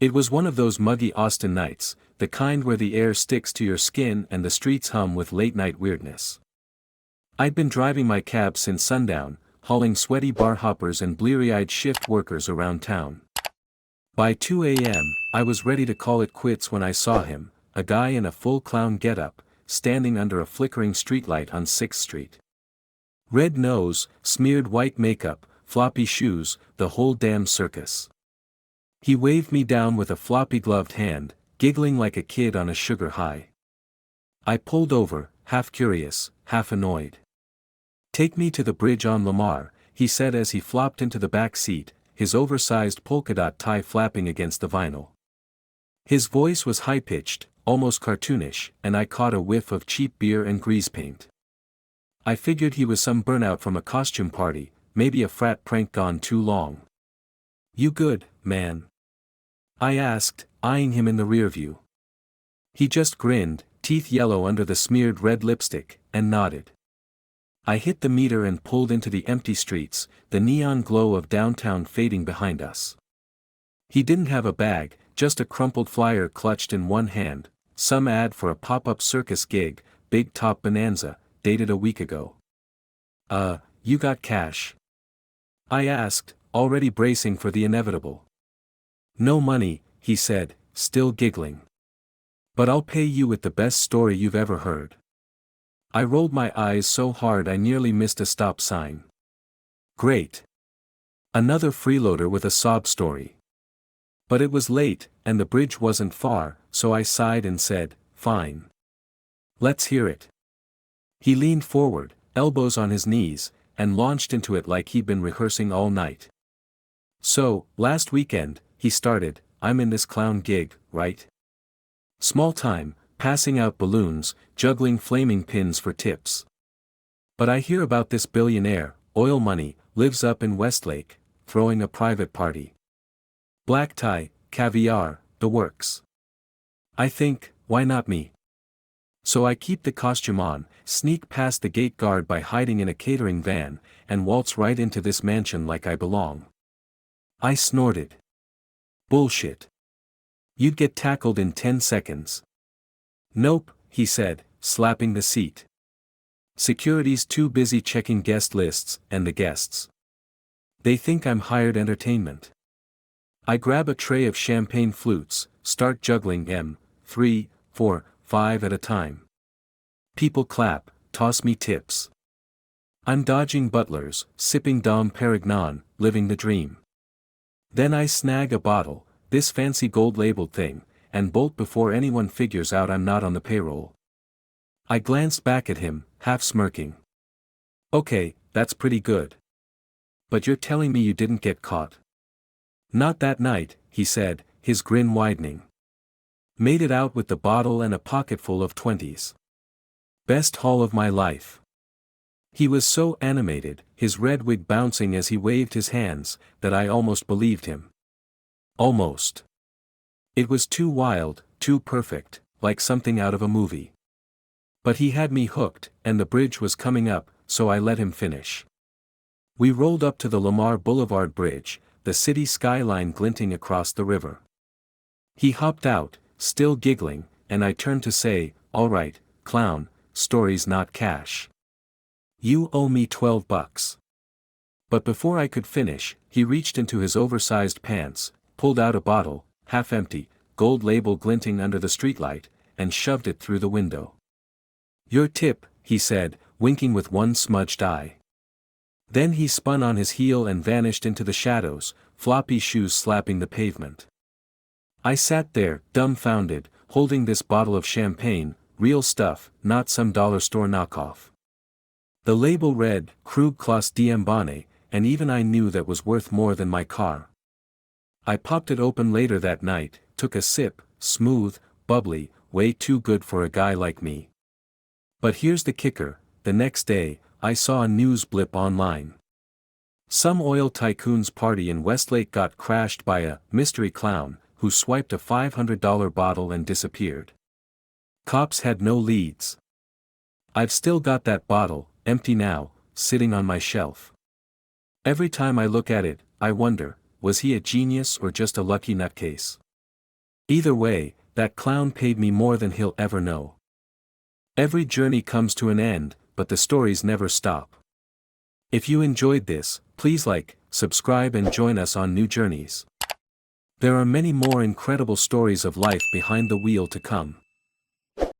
It was one of those muggy Austin nights, the kind where the air sticks to your skin and the streets hum with late-night weirdness. I'd been driving my cab since sundown, hauling sweaty bar hoppers and bleary-eyed shift workers around town. By 2 a.m., I was ready to call it quits when I saw him, a guy in a full clown getup, standing under a flickering streetlight on 6th Street. Red nose, smeared white makeup, floppy shoes, the whole damn circus. He waved me down with a floppy-gloved hand, giggling like a kid on a sugar high. I pulled over, half curious, half annoyed. "Take me to the bridge on Lamar," he said as he flopped into the back seat, his oversized polka-dot tie flapping against the vinyl. His voice was high-pitched, almost cartoonish, and I caught a whiff of cheap beer and grease paint. I figured he was some burnout from a costume party, maybe a frat prank gone too long. "You good, man?" I asked, eyeing him in the rearview. He just grinned, teeth yellow under the smeared red lipstick, and nodded. I hit the meter and pulled into the empty streets, the neon glow of downtown fading behind us. He didn't have a bag, just a crumpled flyer clutched in one hand, some ad for a pop-up circus gig, Big Top Bonanza, dated a week ago. You got cash?" I asked, already bracing for the inevitable. "No money," he said, still giggling. "But I'll pay you with the best story you've ever heard." I rolled my eyes so hard I nearly missed a stop sign. Great. Another freeloader with a sob story. But it was late, and the bridge wasn't far, so I sighed and said, "Fine. Let's hear it." He leaned forward, elbows on his knees, and launched into it like he'd been rehearsing all night. "So, last weekend," he started, "I'm in this clown gig, right? Small time, passing out balloons, juggling flaming pins for tips. But I hear about this billionaire, oil money, lives up in Westlake, throwing a private party. Black tie, caviar, the works. I think, why not me? So I keep the costume on, sneak past the gate guard by hiding in a catering van, and waltz right into this mansion like I belong." I snorted. "Bullshit. You'd get tackled in 10 seconds. "Nope," he said, slapping the seat. "Security's too busy checking guest lists, and the guests. They think I'm hired entertainment. I grab a tray of champagne flutes, start juggling 3, 4, 5 at a time. People clap, toss me tips. I'm dodging butlers, sipping Dom Perignon, living the dream. Then I snag a bottle, this fancy gold-labeled thing, and bolt before anyone figures out I'm not on the payroll." I glanced back at him, half smirking. "Okay, that's pretty good. But you're telling me you didn't get caught?" "Not that night," he said, his grin widening. "Made it out with the bottle and a pocketful of 20s. Best haul of my life." He was so animated, his red wig bouncing as he waved his hands, that I almost believed him. Almost. It was too wild, too perfect, like something out of a movie. But he had me hooked, and the bridge was coming up, so I let him finish. We rolled up to the Lamar Boulevard Bridge, the city skyline glinting across the river. He hopped out, still giggling, and I turned to say, "All right, clown, stories not cash. You owe me $12. But before I could finish, he reached into his oversized pants, pulled out a bottle, half empty, gold label glinting under the streetlight, and shoved it through the window. "Your tip," he said, winking with one smudged eye. Then he spun on his heel and vanished into the shadows, floppy shoes slapping the pavement. I sat there, dumbfounded, holding this bottle of champagne, real stuff, not some dollar store knockoff. The label read, Krug Klaus Diambane, and even I knew that was worth more than my car. I popped it open later that night, took a sip, smooth, bubbly, way too good for a guy like me. But here's the kicker, the next day, I saw a news blip online. Some oil tycoon's party in Westlake got crashed by a mystery clown, who swiped a $500 bottle and disappeared. Cops had no leads. I've still got that bottle, empty now, sitting on my shelf. Every time I look at it, I wonder, was he a genius or just a lucky nutcase? Either way, that clown paid me more than he'll ever know. Every journey comes to an end, but the stories never stop. If you enjoyed this, please like, subscribe and join us on new journeys. There are many more incredible stories of life behind the wheel to come.